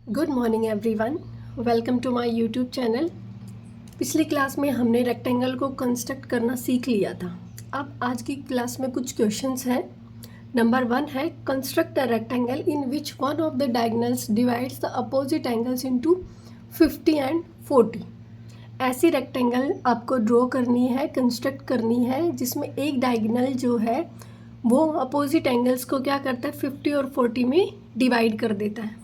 Good morning everyone, welcome to my YouTube channel. पिछली class में हमने रेक्टेंगल को कंस्ट्रक्ट करना सीख लिया था। अब आज की क्लास में कुछ क्वेश्चंस हैं। नंबर 1 है, construct a rectangle in which one of the diagonals divides the opposite angles into 50 and 40। ऐसी रेक्टेंगल आपको ड्रॉ करनी है, कंस्ट्रक्ट करनी है, जिसमें एक डायगोनल जो है वो अपोजिट एंगल्स को क्या करता है, 50 और 40 में डिवाइड कर देता है।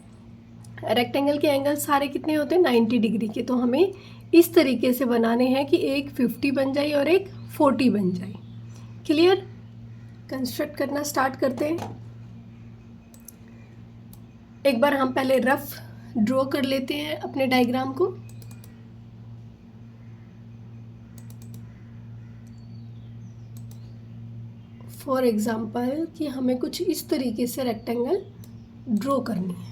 रेक्टेंगल के एंगल सारे कितने होते हैं, 90 डिग्री के। तो हमें इस तरीके से बनाने हैं कि एक 50 बन जाए और एक 40 बन जाए। क्लियर? कंस्ट्रक्ट करना स्टार्ट करते हैं। एक बार हम पहले रफ ड्रॉ कर लेते हैं अपने डायग्राम को। फॉर एग्जाम्पल कि हमें कुछ इस तरीके से रेक्टेंगल ड्रॉ करनी है।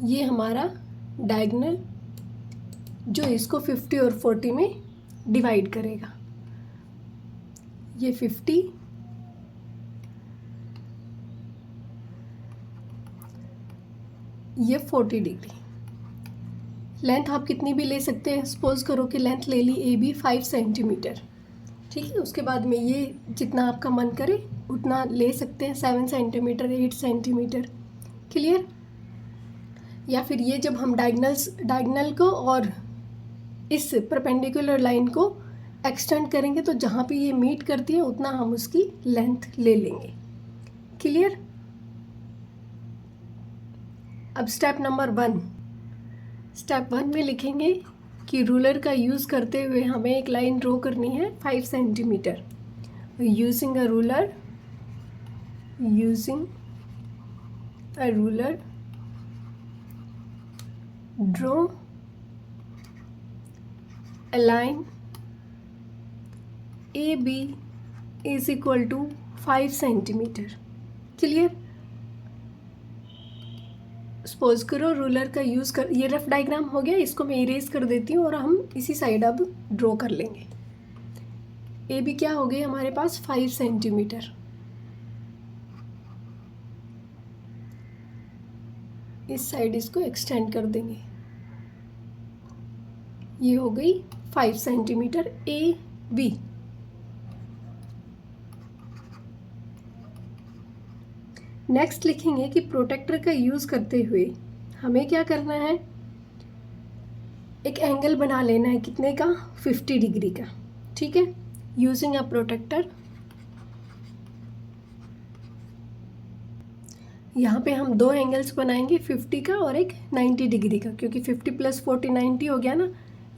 ये हमारा डायगोनल जो इसको 50 और 40 में डिवाइड करेगा। ये 50, ये 40 डिग्री। लेंथ आप कितनी भी ले सकते हैं। सपोज करो कि लेंथ ले ली ए बी 5 सेंटीमीटर, ठीक है। उसके बाद में ये जितना आपका मन करे उतना ले सकते हैं, 7 सेंटीमीटर, 8 सेंटीमीटर। क्लियर? या फिर ये जब हम डायगोनल को और इस परपेंडिकुलर लाइन को एक्सटेंड करेंगे तो जहाँ पे ये मीट करती है उतना हम उसकी लेंथ ले लेंगे। क्लियर? अब स्टेप नंबर 1। स्टेप 1 में लिखेंगे कि रूलर का यूज़ करते हुए हमें एक लाइन ड्रॉ करनी है 5 centimetre. Using a ruler draw a line AB is equal to 5 centimetre. Clear? Suppose करो रूलर का यूज़ कर, ये रफ डायग्राम हो गया, इसको मैं इरेज कर देती हूँ और हम इसी साइड अब ड्रॉ कर लेंगे। AB क्या हो गई हमारे पास, 5 सेंटीमीटर। इस साइड इसको एक्सटेंड कर देंगे, ये हो गई 5 सेंटीमीटर AB। नेक्स्ट लिखेंगे कि प्रोटेक्टर का यूज़ करते हुए हमें क्या करना है, एक एंगल बना लेना है। कितने का, 50 डिग्री का। ठीक है। यूजिंग अ प्रोटेक्टर, यहाँ पे हम दो एंगल्स बनाएंगे, 50 का और एक 90 डिग्री का, क्योंकि 50 + 40 90 हो गया ना।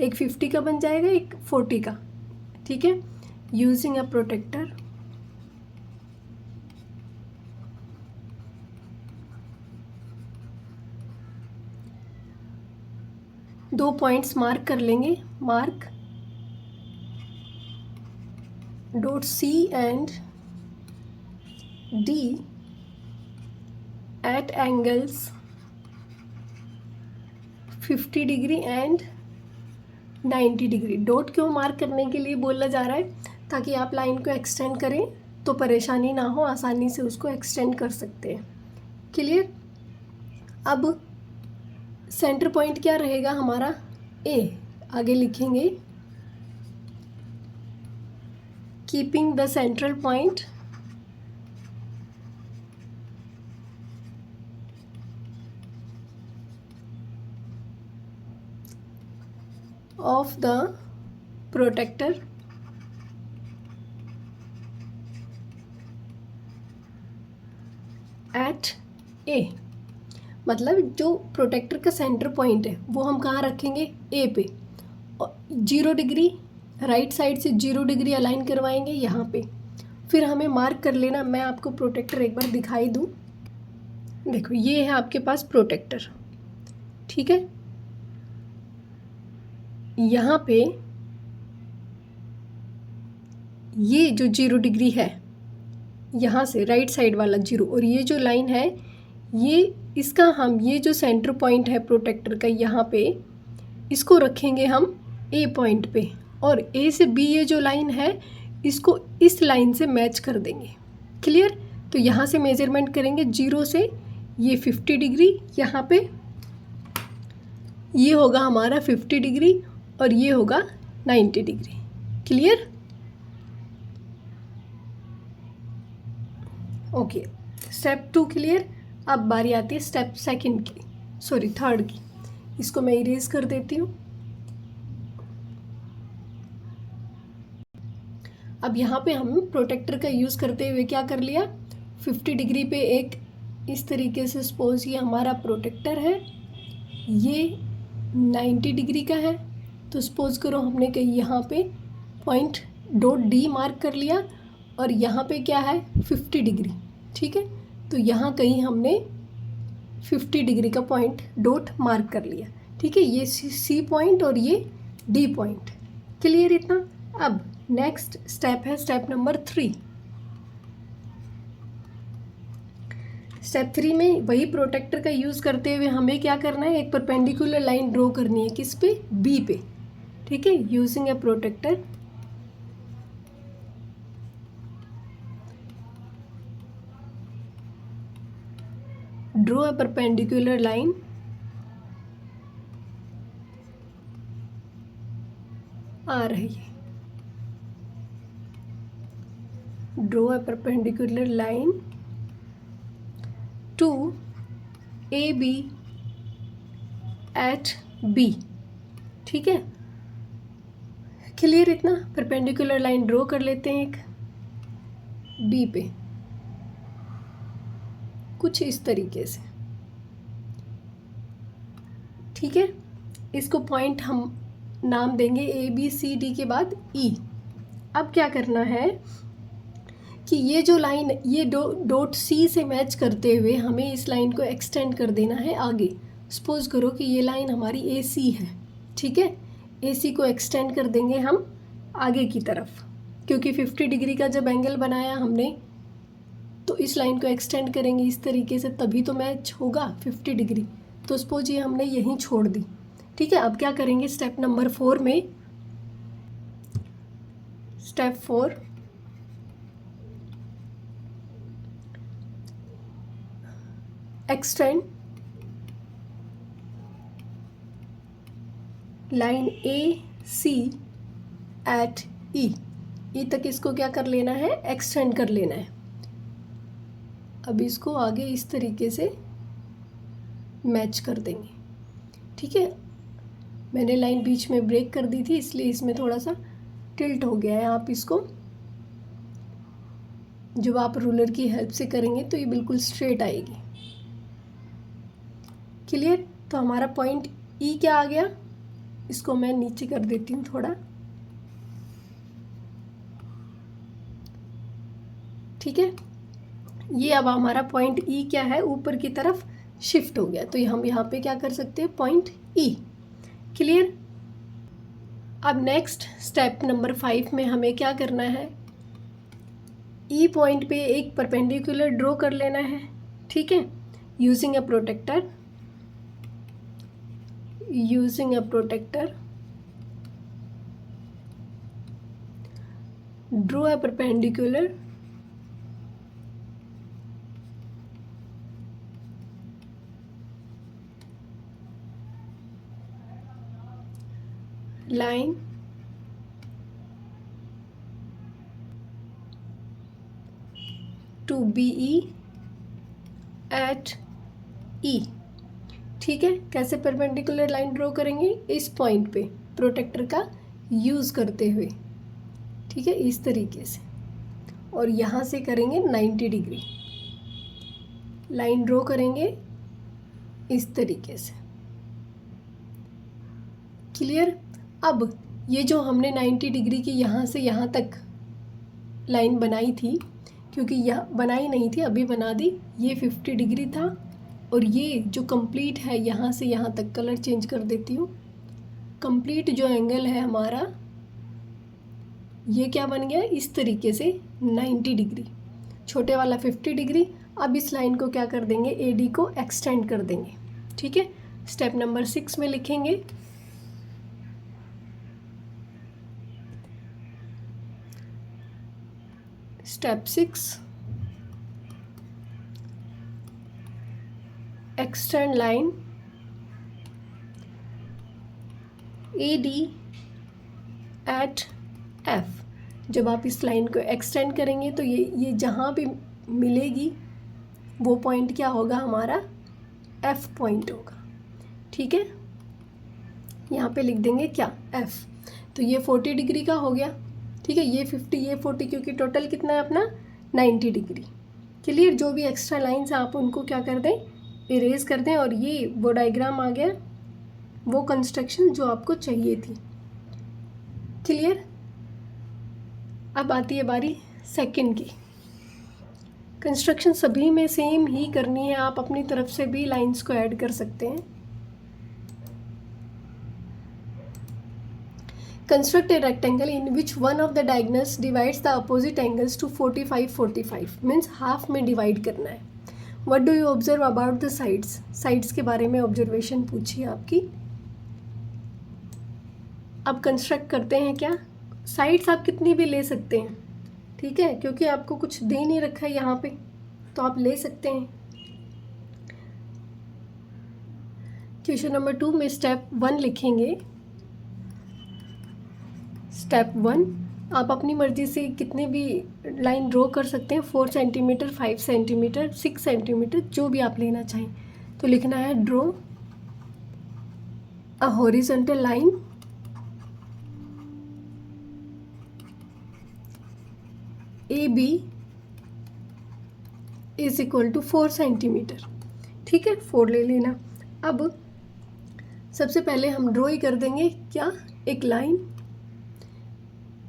एक 50 का बन जाएगा, एक 40 का। ठीक है। यूजिंग अ प्रोटेक्टर, दो पॉइंट्स मार्क कर लेंगे। Mark dot C and D at angles 50 degree and 90 degree. Dot क्यों मार्क करने के लिए बोला जा रहा है, ताकि आप लाइन को एक्सटेंड करें तो परेशानी ना हो, आसानी से उसको एक्सटेंड कर सकते हैं। क्लियर? अब सेंटर पॉइंट क्या रहेगा हमारा, A। आगे लिखेंगे keeping the central point of the protector at A। मतलब जो प्रोटेक्टर का सेंटर पॉइंट है वो हम कहाँ रखेंगे, A पे। और 0 डिग्री राइट साइड से 0 डिग्री अलाइन करवाएंगे यहाँ पे। फिर हमें मार्क कर लेना, मैं आपको प्रोटेक्टर एक बार दिखाई दूँ। देखो ये है आपके पास प्रोटेक्टर, ठीक है। यहाँ पे ये जो 0 डिग्री है, यहाँ से राइट साइड वाला 0, और ये जो लाइन है ये इसका हम, ये जो सेंटर पॉइंट है प्रोटेक्टर का यहाँ पे, इसको रखेंगे हम A पॉइंट पे, और A से B ये जो लाइन है इसको इस लाइन से मैच कर देंगे। क्लियर। तो यहाँ से मेजरमेंट करेंगे 0 से, ये 50 डिग्री, यहाँ पे ये होगा हमारा 50 डिग्री और ये होगा 90 degree. Clear. Okay, step 2 clear. अब बारी आती है स्टेप सेकंड की, सॉरी थर्ड की। इसको मैं इरेज कर देती हूँ। अब यहाँ पे हम प्रोटेक्टर का यूज़ करते हुए क्या कर लिया, 50 डिग्री पे एक इस तरीके से सपोज ये हमारा प्रोटेक्टर है, ये 90 डिग्री का है। तो सपोज करो हमने कहीं यहाँ पे पॉइंट डॉट डी मार्क कर लिया और यहाँ पे क्या है 50 डिग्री। ठीक है, तो यहाँ कहीं हमने 50 डिग्री का पॉइंट डॉट मार्क कर लिया। ठीक है, ये सी पॉइंट और ये डी पॉइंट। क्लियर इतना। अब नेक्स्ट स्टेप है स्टेप नंबर 3। स्टेप 3 में वही प्रोटेक्टर का यूज़ करते हुए हमें क्या करना है, एक परपेंडिकुलर लाइन ड्रॉ करनी है। किस पे, बी पे। ठीक है, using a protractor draw a perpendicular line आ रही है, draw a perpendicular line to A B at B. ठीक है, क्लियर इतना। परपेंडिकुलर लाइन ड्रॉ कर लेते हैं एक बी पे, कुछ इस तरीके से। ठीक है, इसको पॉइंट हम नाम देंगे ए बी सी डी के बाद ई। अब क्या करना है कि ये जो लाइन, ये डॉट सी से मैच करते हुए हमें इस लाइन को एक्सटेंड कर देना है आगे। सपोज करो कि ये लाइन हमारी ए सी है। ठीक है, ए सी को एक्सटेंड कर देंगे हम आगे की तरफ, क्योंकि 50 डिग्री का जब एंगल बनाया हमने तो इस लाइन को एक्सटेंड करेंगे इस तरीके से, तभी तो मैच होगा 50 डिग्री। तो सपोज ये हमने यहीं छोड़ दी। ठीक है, अब क्या करेंगे स्टेप नंबर 4 में, स्टेप 4 एक्सटेंड लाइन ए सी एट ई। ई तक इसको क्या कर लेना है, एक्सटेंड कर लेना है। अब इसको आगे इस तरीके से मैच कर देंगे। ठीक है, मैंने लाइन बीच में ब्रेक कर दी थी इसलिए इसमें थोड़ा सा टिल्ट हो गया है। आप इसको जब आप रूलर की हेल्प से करेंगे तो ये बिल्कुल स्ट्रेट आएगी। क्लियर। तो हमारा पॉइंट ई क्या आ गया, इसको मैं नीचे कर देती हूँ थोड़ा। ठीक है, ये अब हमारा पॉइंट ई क्या है, ऊपर की तरफ शिफ्ट हो गया। तो हम यहाँ पे क्या कर सकते हैं, पॉइंट ई। क्लियर। अब नेक्स्ट स्टेप नंबर 5 में हमें क्या करना है, ई पॉइंट पे एक परपेंडिकुलर ड्रॉ कर लेना है। ठीक है, using a protractor, using a protractor draw a perpendicular line to BE at E। ठीक है, कैसे परपेंडिकुलर लाइन ड्रॉ करेंगे, इस पॉइंट पे प्रोटेक्टर का यूज़ करते हुए। ठीक है, इस तरीके से, और यहाँ से करेंगे 90 डिग्री लाइन ड्रॉ करेंगे इस तरीके से। क्लियर। अब ये जो हमने 90 डिग्री की यहाँ से यहाँ तक लाइन बनाई थी, क्योंकि यह बनाई नहीं थी अभी बना दी, ये 50 डिग्री था, और ये जो कंप्लीट है यहाँ से यहाँ तक, कलर चेंज कर देती हूँ, कंप्लीट जो एंगल है हमारा ये क्या बन गया इस तरीके से 90 डिग्री, छोटे वाला 50 डिग्री। अब इस लाइन को क्या कर देंगे, AD को एक्सटेंड कर देंगे। ठीक है, स्टेप नंबर 6 में लिखेंगे step 6 extend line AD at F। जब आप इस लाइन को एक्सटेंड करेंगे तो ये जहाँ पे मिलेगी वो पॉइंट क्या होगा, हमारा F पॉइंट होगा। ठीक है, यहाँ पे लिख देंगे क्या, F। तो ये 40 डिग्री का हो गया। ठीक है, ये 50, ये 40, क्योंकि टोटल कितना है अपना 90 डिग्री। क्लियर। जो भी एक्स्ट्रा लाइन्स हैं आप उनको क्या कर दें, इरेज कर दें, और ये वो डायग्राम आ गया, वो कंस्ट्रक्शन जो आपको चाहिए थी। क्लियर। अब आती है बारी सेकंड की। कंस्ट्रक्शन सभी में सेम ही करनी है, आप अपनी तरफ से भी लाइंस को ऐड कर सकते हैं। Construct a rectangle in which one of the diagonals divides the opposite angles to 45-45, means half में डिवाइड करना है। What do you observe about the sides, sides के बारे में ऑब्जर्वेशन पूछी है आपकी। अब कंस्ट्रक्ट करते हैं क्या, साइड्स आप कितनी भी ले सकते हैं। ठीक है, क्योंकि आपको कुछ दे नहीं रखा है यहाँ पे, तो आप ले सकते हैं। क्वेश्चन नंबर 2 में स्टेप 1 लिखेंगे। स्टेप 1 आप अपनी मर्जी से कितने भी लाइन ड्रॉ कर सकते हैं, 4 सेंटीमीटर, 5 सेंटीमीटर, 6 सेंटीमीटर, जो भी आप लेना चाहें। तो लिखना है draw a horizontal line AB is equal to 4 centimetre. ठीक है, 4 ले लेना। अब सबसे पहले हम ड्रॉ ही कर देंगे क्या, एक लाइन।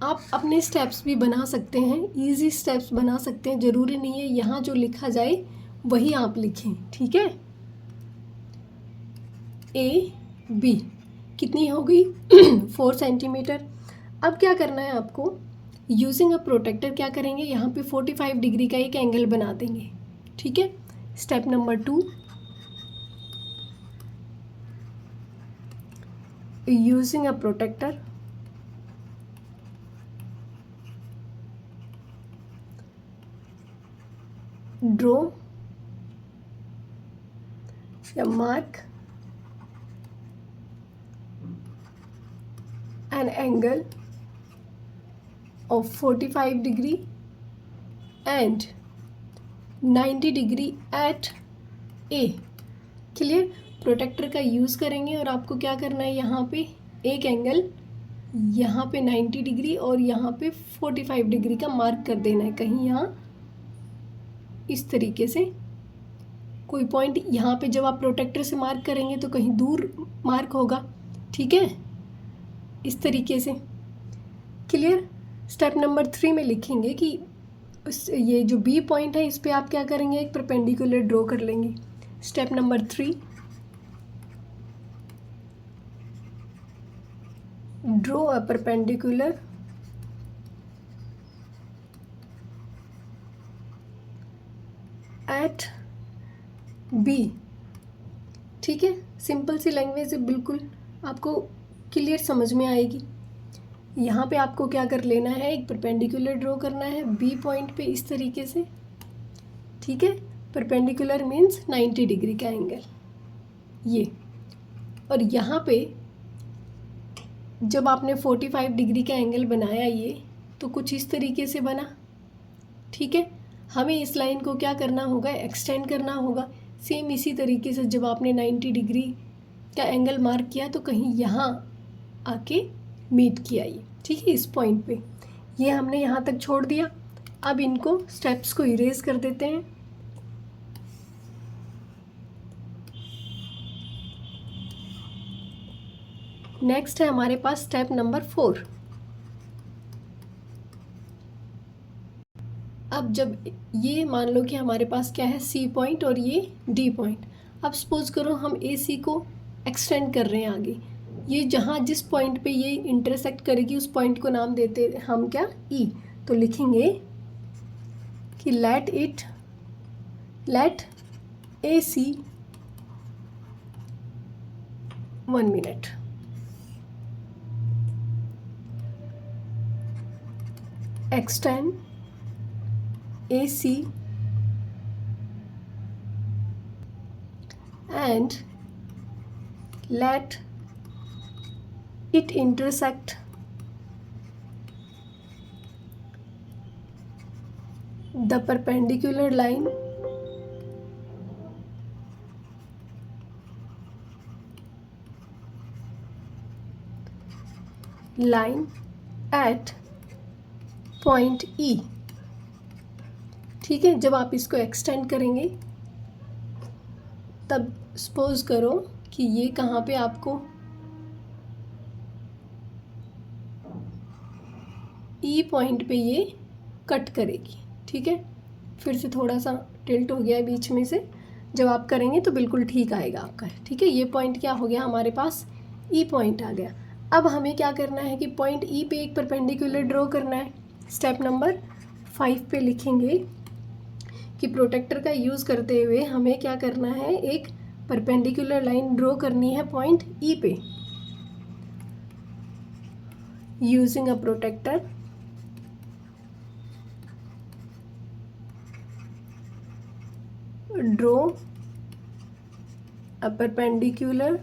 आप अपने स्टेप्स भी बना सकते हैं, इजी स्टेप्स बना सकते हैं, ज़रूरी नहीं है यहाँ जो लिखा जाए वही आप लिखें। ठीक है, AB कितनी हो गई 4 सेंटीमीटर। अब क्या करना है आपको, यूजिंग अ प्रोटेक्टर क्या करेंगे, यहाँ पे 45 डिग्री का एक एंगल बना देंगे। ठीक है, step number 2, using a protractor draw या mark an angle of 45 degree and 90 degree at A। Clear. Protractor का यूज़ करेंगे और आपको क्या करना है, यहाँ पे एक एंगल, यहाँ पे 90 डिग्री और यहाँ पे 45 डिग्री का मार्क कर देना है। कहीं यहाँ इस तरीके से कोई पॉइंट, यहाँ पे जब आप प्रोटेक्टर से मार्क करेंगे तो कहीं दूर मार्क होगा। ठीक है, इस तरीके से। क्लियर। स्टेप नंबर 3 में लिखेंगे कि ये जो बी पॉइंट है इस पे आप क्या करेंगे, एक परपेंडिकुलर ड्रॉ कर लेंगे। Step number 3, draw a perpendicular at B. ठीक है, सिंपल सी लैंग्वेज है, बिल्कुल आपको क्लियर समझ में आएगी। यहाँ पे आपको क्या कर लेना है, एक परपेंडिकुलर ड्रॉ करना है बी पॉइंट पे इस तरीके से। ठीक है, परपेंडिकुलर मीन्स 90 डिग्री का एंगल ये। और यहाँ पे जब आपने 45 डिग्री का एंगल बनाया ये, तो कुछ इस तरीके से बना। ठीक है, हमें इस लाइन को क्या करना होगा, एक्सटेंड करना होगा। सेम इसी तरीके से जब आपने 90 डिग्री का एंगल मार्क किया तो कहीं यहाँ आके मीट किया ये। ठीक है, इस पॉइंट पे ये हमने यहाँ तक छोड़ दिया। अब इनको स्टेप्स को इरेज कर देते हैं। नेक्स्ट है हमारे पास स्टेप नंबर 4। अब जब ये मान लो कि हमारे पास क्या है, सी पॉइंट और ये डी पॉइंट। अब सपोज करो हम ए सी को एक्सटेंड कर रहे हैं आगे, ये जहाँ जिस पॉइंट पे ये इंटरसेक्ट करेगी उस पॉइंट को नाम देते हम क्या, ई। तो लिखेंगे कि let A C 1 minute. Extend AC and let it intersect the perpendicular line at point E। ठीक है, जब आप इसको एक्सटेंड करेंगे तब सपोज करो कि ये कहाँ पे आपको ई पॉइंट पे ये कट करेगी। ठीक है, फिर से थोड़ा सा टिल्ट हो गया है बीच में से, जब आप करेंगे तो बिल्कुल ठीक आएगा आपका। ठीक है, ये पॉइंट क्या हो गया हमारे पास, ई पॉइंट आ गया। अब हमें क्या करना है कि पॉइंट ई पे एक परपेंडिकुलर ड्रॉ करना है। स्टेप नंबर 5 पे लिखेंगे कि प्रोटेक्टर का यूज़ करते हुए हमें क्या करना है, एक परपेंडिकुलर लाइन ड्रॉ करनी है पॉइंट ई पे। Using a protractor draw a perpendicular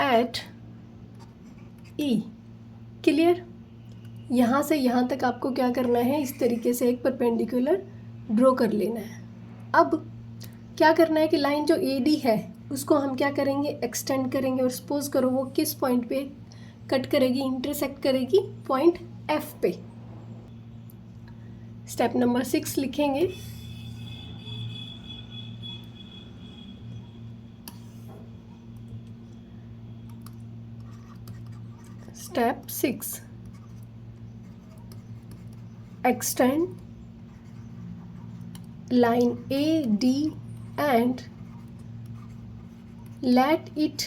at E. Clear, यहाँ से यहाँ तक आपको क्या करना है, इस तरीके से एक परपेंडिकुलर ड्रॉ कर लेना है। अब क्या करना है कि लाइन जो ए डी है उसको हम क्या करेंगे, एक्सटेंड करेंगे, और सपोज करो वो किस पॉइंट पे कट करेगी, इंटरसेक्ट करेगी पॉइंट एफ पे। स्टेप नंबर 6 लिखेंगे, step 6 extend line AD and let it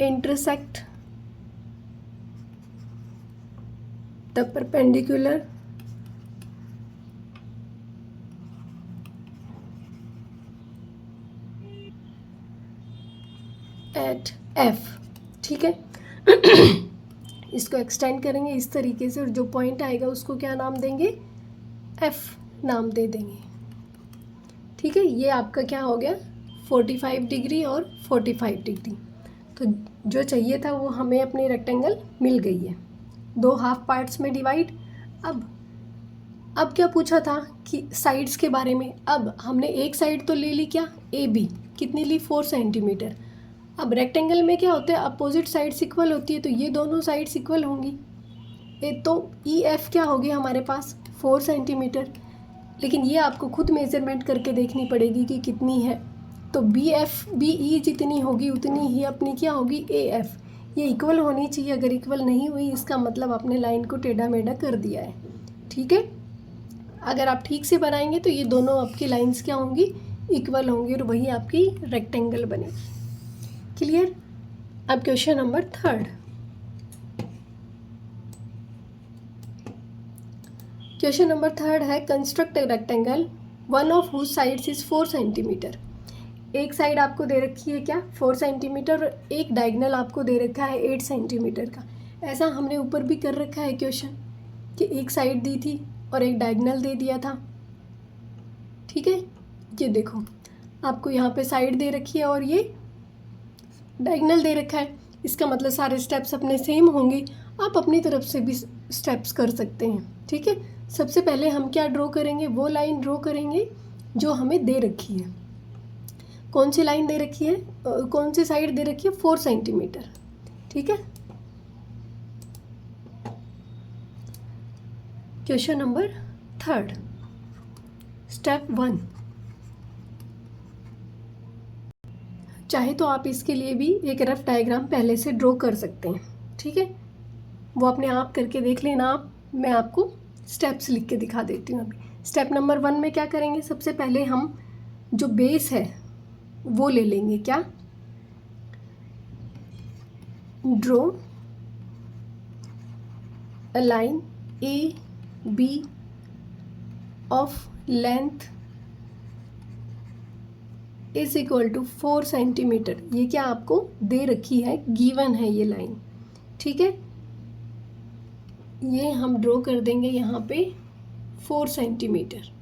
intersect the perpendicular at F। ठीक है, इसको एक्सटेंड करेंगे इस तरीके से, और जो पॉइंट आएगा उसको क्या नाम देंगे, एफ नाम दे देंगे। ठीक है, ये आपका क्या हो गया, 45 डिग्री और 45 डिग्री। तो जो चाहिए था वो हमें अपनी रेक्टेंगल मिल गई है, 2 हाफ पार्ट्स में डिवाइड। अब क्या पूछा था कि साइड्स के बारे में। अब हमने एक साइड तो ले ली, क्या, ए बी, कितनी ली, 4 सेंटीमीटर। अब रेक्टेंगल में क्या होता है, अपोजिट साइड्स इक्वल होती है, तो ये दोनों साइड्स इक्वल होंगी। तो ई एफ क्या होगी हमारे पास, 4 सेंटीमीटर। लेकिन ये आपको खुद मेज़रमेंट करके देखनी पड़ेगी कि कितनी है। तो बी एफ बी ई जितनी होगी उतनी ही अपनी क्या होगी, ए एफ। ये इक्वल होनी चाहिए, अगर इक्वल नहीं हुई इसका मतलब आपने लाइन को टेढ़ा मेढ़ा कर दिया है। ठीक है, अगर आप ठीक से बनाएंगे तो ये दोनों आपकी लाइंस क्या होंगी, इक्वल होंगी, और वही आपकी रेक्टेंगल बनेगी। क्लियर। अब क्वेश्चन नंबर 3। क्वेश्चन नंबर 3 है, construct a rectangle one of whose sides is 4 centimetre. एक साइड आपको दे रखी है क्या, 4 सेंटीमीटर, और एक डायगोनल आपको दे रखा है 8 सेंटीमीटर का। ऐसा हमने ऊपर भी कर रखा है क्वेश्चन कि एक साइड दी थी और एक डायगोनल दे दिया था। ठीक है, ये देखो आपको यहाँ पे साइड दे रखी है और ये डायगोनल दे रखा है, इसका मतलब सारे स्टेप्स अपने सेम होंगे। आप अपनी तरफ से भी स्टेप्स कर सकते हैं। ठीक है, सबसे पहले हम क्या ड्रॉ करेंगे, वो लाइन ड्रॉ करेंगे जो हमें दे रखी है। कौन सी लाइन दे रखी है, कौन सी साइड दे रखी है, 4 सेंटीमीटर। ठीक है, क्वेश्चन नंबर 3, स्टेप 1। चाहे तो आप इसके लिए भी एक रफ डायग्राम पहले से ड्रॉ कर सकते हैं। ठीक है, वो अपने आप करके देख लेना आप, मैं आपको स्टेप्स लिख के दिखा देती हूँ अभी। स्टेप नंबर 1 में क्या करेंगे, सबसे पहले हम जो बेस है वो ले लेंगे, क्या, draw a line A B of length is equal to 4 centimetre. ये क्या आपको दे रखी है, गिवन है ये लाइन। ठीक है, ये हम ड्रॉ कर देंगे यहाँ पे 4 सेंटीमीटर।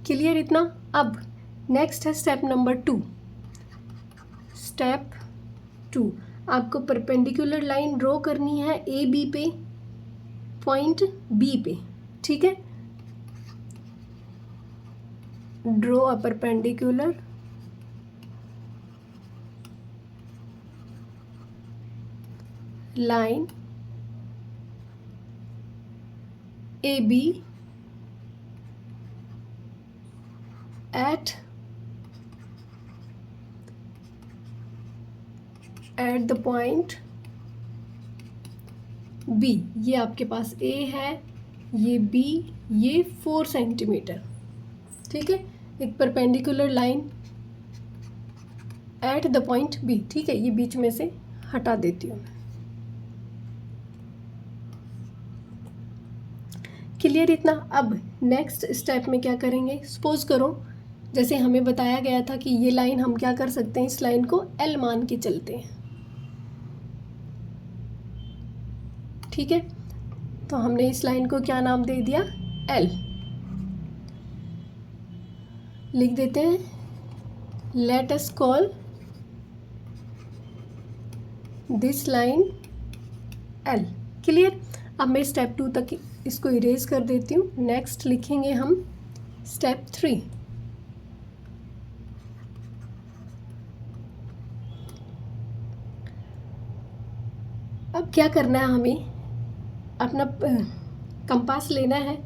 क्लियर इतना। अब नेक्स्ट है स्टेप नंबर 2। स्टेप 2, आपको परपेंडिकुलर लाइन ड्रॉ करनी है ए बी पे, पॉइंट बी पे। ठीक है, draw a perpendicular line A B at the point B। ये आपके पास A है, ये B, ये 4 सेंटीमीटर। ठीक है, एक perpendicular line at the point B। ठीक है, ये बीच में से हटा देती हूँ। क्लियर इतना। अब नेक्स्ट स्टेप में क्या करेंगे, सपोज करो जैसे हमें बताया गया था कि ये लाइन हम क्या कर सकते हैं, इस लाइन को L मान के चलते हैं। ठीक है, तो हमने इस लाइन को क्या नाम दे दिया, L। लिख देते हैं, let us call this line L। Clear. अब मैं स्टेप 2 तक इसको इरेज कर देती हूँ। नेक्स्ट लिखेंगे हम स्टेप 3। अब क्या करना है, हमें अपना कंपास लेना है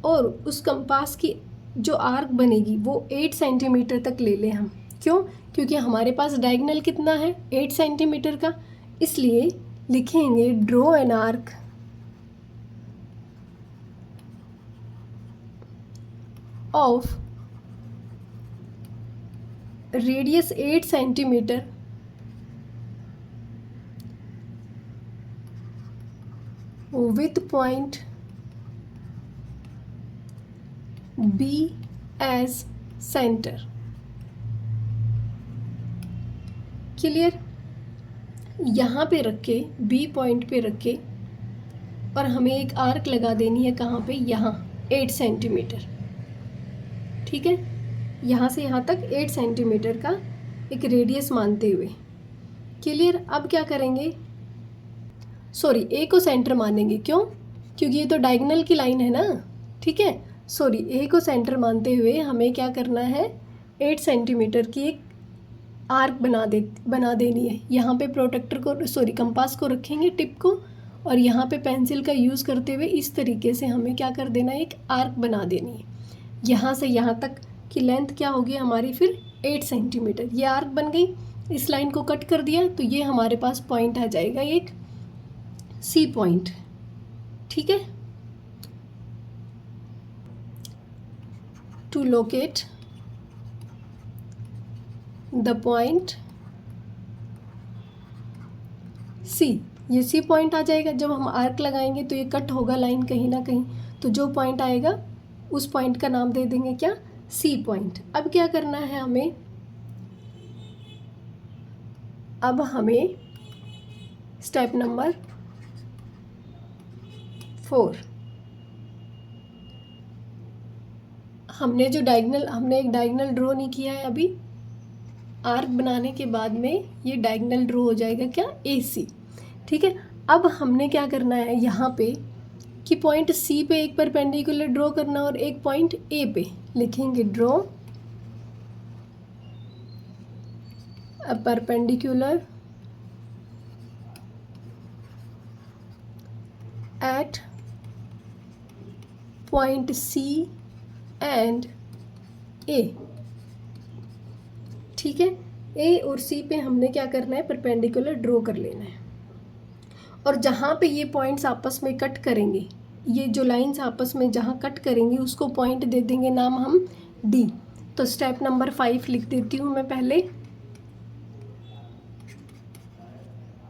और उस कंपास की जो आर्क बनेगी वो 8 सेंटीमीटर तक ले लें हम। क्यों? क्योंकि हमारे पास डायगोनल कितना है, 8 सेंटीमीटर का। इसलिए लिखेंगे draw an arc of radius 8 centimetre with point B as center। Clear. यहाँ पे रख के, B पॉइंट पे रख के, और हमें एक आर्क लगा देनी है कहाँ पे, यहाँ 8 सेंटीमीटर। ठीक है, यहाँ से यहाँ तक 8 सेंटीमीटर का एक रेडियस मानते हुए। क्लियर। अब क्या करेंगे, सॉरी ए को सेंटर मानेंगे। क्यों? क्योंकि ये तो डायगोनल की लाइन है ना। ठीक है, सॉरी ए को सेंटर मानते हुए हमें क्या करना है, 8 सेंटीमीटर की एक आर्क बना देनी है। यहाँ पे प्रोटेक्टर को, सॉरी कंपास को रखेंगे, टिप को, और यहाँ पे पेंसिल का यूज़ करते हुए इस तरीके से हमें क्या कर देना है, एक आर्क बना देनी है। यहाँ से यहाँ तक की लेंथ क्या होगी हमारी, फिर 8 सेंटीमीटर। ये आर्क बन गई। इस लाइन को कट कर दिया तो ये हमारे पास पॉइंट आ जाएगा, एक C पॉइंट। ठीक है, to locate the point C, ये C पॉइंट आ जाएगा। जब हम आर्क लगाएंगे तो ये कट होगा लाइन कहीं ना कहीं, तो जो पॉइंट आएगा उस पॉइंट का नाम दे देंगे क्या, C पॉइंट। अब क्या करना है हमें, अब हमें स्टेप नंबर 4, हमने एक डायगोनल ड्रॉ नहीं किया है अभी। आर्क बनाने के बाद में ये डायगोनल ड्रॉ हो जाएगा क्या, AC। ठीक है, अब हमने क्या करना है यहाँ पे कि पॉइंट C पे एक परपेंडिकुलर ड्रॉ करना और एक पॉइंट A पे। लिखेंगे draw a perpendicular eight point C and A। ठीक है, A और C पे हमने क्या करना है, परपेंडिकुलर ड्रॉ कर लेना है। और जहाँ पे ये पॉइंट्स आपस में कट करेंगे, ये जो लाइंस आपस में जहाँ कट करेंगे उसको पॉइंट दे देंगे नाम हम D। तो स्टेप नंबर 5 लिख देती हूँ मैं पहले,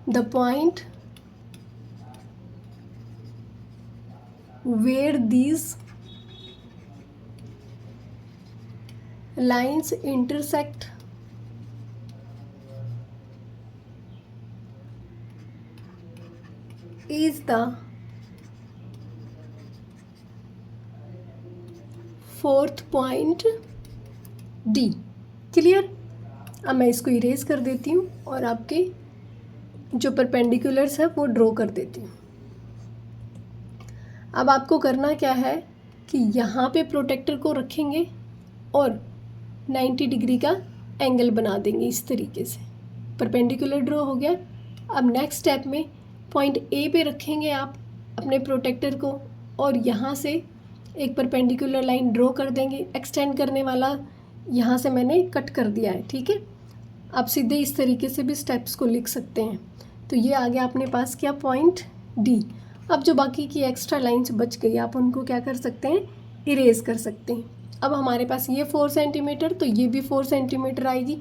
the point where these lines intersect is the 4th point D. Clear. अब मैं इसको इरेज कर देती हूँ और आपके जो परपेंडिकुलर्स है वो ड्रॉ कर देती हूँ। अब आपको करना क्या है कि यहाँ पे प्रोटेक्टर को रखेंगे और 90 डिग्री का एंगल बना देंगे इस तरीके से। परपेंडिकुलर ड्रॉ हो गया। अब नेक्स्ट स्टेप में पॉइंट ए पे रखेंगे आप अपने प्रोटेक्टर को और यहाँ से एक परपेंडिकुलर लाइन ड्रॉ कर देंगे। एक्सटेंड करने वाला यहाँ से मैंने कट कर दिया है, ठीक है। आप सीधे इस तरीके से भी स्टेप्स को लिख सकते हैं। तो ये आ गया अपने पास क्या, पॉइंट डी। अब जो बाकी की एक्स्ट्रा लाइन्स बच गई आप उनको क्या कर सकते हैं, इरेज कर सकते हैं। अब हमारे पास ये 4 सेंटीमीटर, तो ये भी 4 सेंटीमीटर आएगी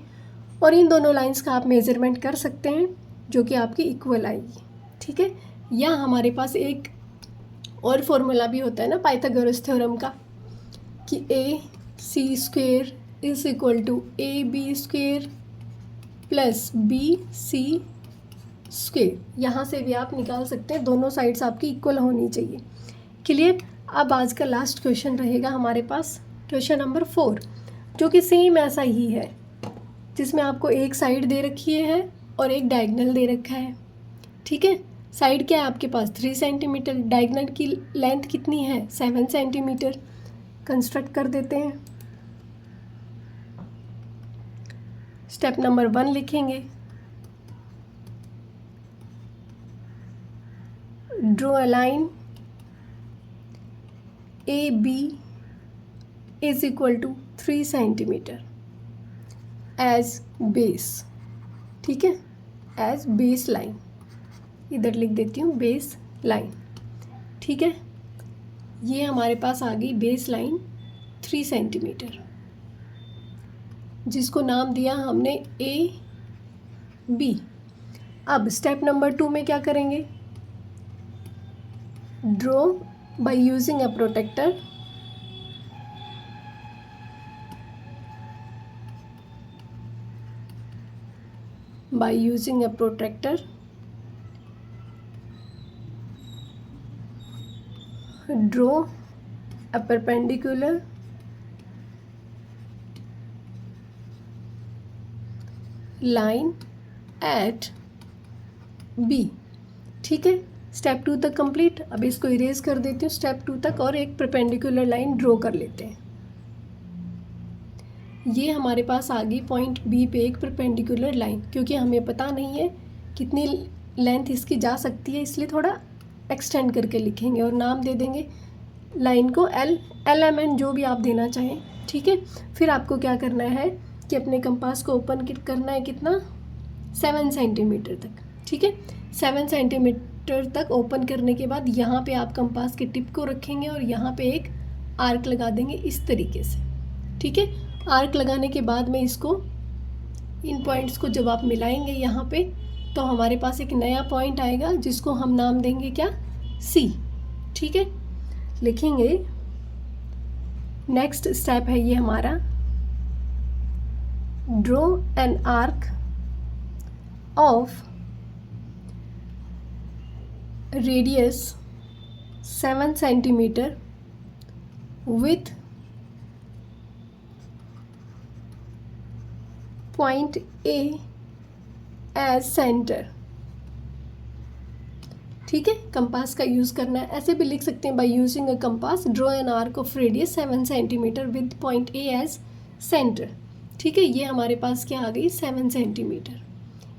और इन दोनों लाइंस का आप मेज़रमेंट कर सकते हैं जो कि आपकी इक्वल आएगी, ठीक है। या हमारे पास एक और फॉर्मूला भी होता है ना पाइथागोरस थ्योरम का कि AC² is equal to AB² plus BC²। यहाँ से भी आप निकाल सकते हैं, दोनों साइड्स आपकी इक्वल होनी चाहिए। क्लियर। अब आज का लास्ट क्वेश्चन रहेगा हमारे पास क्वेश्चन नंबर 4, जो कि सेम ऐसा ही है, जिसमें आपको एक साइड दे रखी है और एक डायगोनल दे रखा है, ठीक है। साइड क्या है आपके पास 3 सेंटीमीटर, डायगोनल की लेंथ कितनी है 7 सेंटीमीटर। कंस्ट्रक्ट कर देते हैं। स्टेप नंबर 1 लिखेंगे, draw a line AB is equal to 3 centimetre as base, ठीक है, एज बेस लाइन। इधर लिख देती हूँ बेस लाइन, ठीक है। ये हमारे पास आ गई बेस लाइन 3 सेंटीमीटर, जिसको नाम दिया हमने AB। अब स्टेप नंबर 2 में क्या करेंगे, draw by using a protractor by using a protractor, draw a perpendicular line at B, ठीक है। स्टेप 2 तक कंप्लीट। अब इसको इरेज कर देती हूँ स्टेप 2 तक और एक परपेंडिकुलर लाइन ड्रॉ कर लेते हैं। ये हमारे पास आ गई पॉइंट बी पे एक परपेंडिकुलर लाइन, क्योंकि हमें पता नहीं है कितनी लेंथ इसकी जा सकती है, इसलिए थोड़ा एक्सटेंड करके लिखेंगे और नाम दे देंगे लाइन को LMN, जो भी आप देना चाहें, ठीक है। फिर आपको क्या करना है कि अपने कंपास को ओपन करना है, कितना 7 सेंटीमीटर तक, ठीक है। 7 सेंटीमीटर तक ओपन करने के बाद यहाँ पे आप कंपास के टिप को रखेंगे और यहाँ पे एक आर्क लगा देंगे इस तरीके से, ठीक है। आर्क लगाने के बाद में इसको, इन पॉइंट्स को जब आप मिलाएंगे यहाँ पे, तो हमारे पास एक नया पॉइंट आएगा जिसको हम नाम देंगे क्या, C, ठीक है। लिखेंगे नेक्स्ट स्टेप है ये हमारा, draw an arc of radius 7 centimetre with point A as centre, ठीक है। कंपास का यूज़ करना है, ऐसे भी लिख सकते हैं by using a compass draw an arc of radius 7 centimetre with point A as centre, ठीक है। ये हमारे पास क्या आ गई 7 सेंटीमीटर।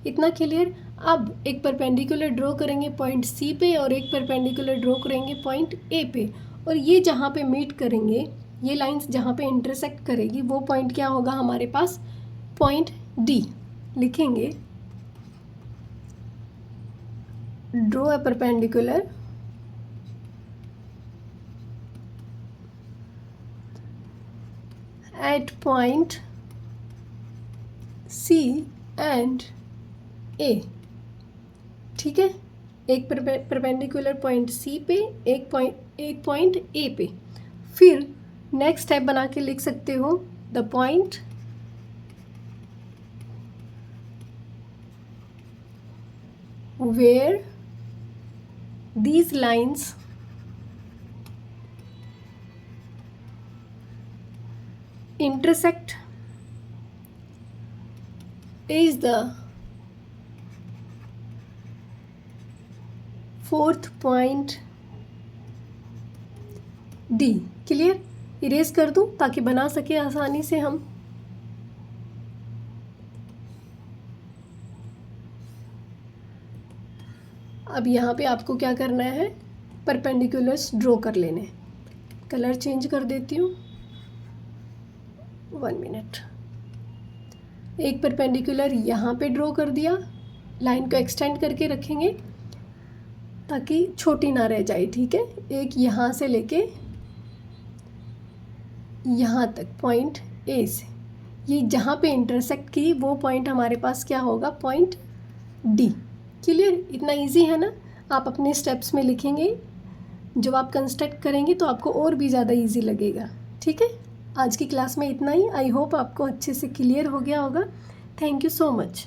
इतना क्लियर। अब एक परपेंडिकुलर ड्रॉ करेंगे पॉइंट C पे और एक परपेंडिकुलर ड्रॉ करेंगे पॉइंट A पे, और ये जहाँ पे मीट करेंगे, ये लाइंस जहाँ पे इंटरसेक्ट करेगी, वो पॉइंट क्या होगा हमारे पास, पॉइंट D। लिखेंगे draw a perpendicular eight point C and A, ठीक है। एक परपेंडिकुलर पॉइंट C पे, एक पॉइंट A पे। फिर नेक्स्ट स्टेप बना के लिख सकते हो, the point where these lines intersect is the fourth point D। Clear? Erase कर दूं ताकि बना सके आसानी से हम। अब यहाँ पे आपको क्या करना है, परपेंडिकुलर्स ड्रॉ कर लेने। कलर चेंज कर देती हूँ, 1 मिनट। एक परपेंडिकुलर यहाँ पे ड्रॉ कर दिया, लाइन को एक्सटेंड करके रखेंगे ताकि छोटी ना रह जाए, ठीक है। एक यहाँ से लेके यहाँ तक पॉइंट ए से, ये जहाँ पे इंटरसेक्ट की वो पॉइंट हमारे पास क्या होगा, पॉइंट डी। क्लियर? इतना इजी है ना। आप अपने स्टेप्स में लिखेंगे, जब आप कंस्ट्रक्ट करेंगे तो आपको और भी ज़्यादा इजी लगेगा, ठीक है। आज की क्लास में इतना ही। आई होप आपको अच्छे से क्लियर हो गया होगा। Thank you so much.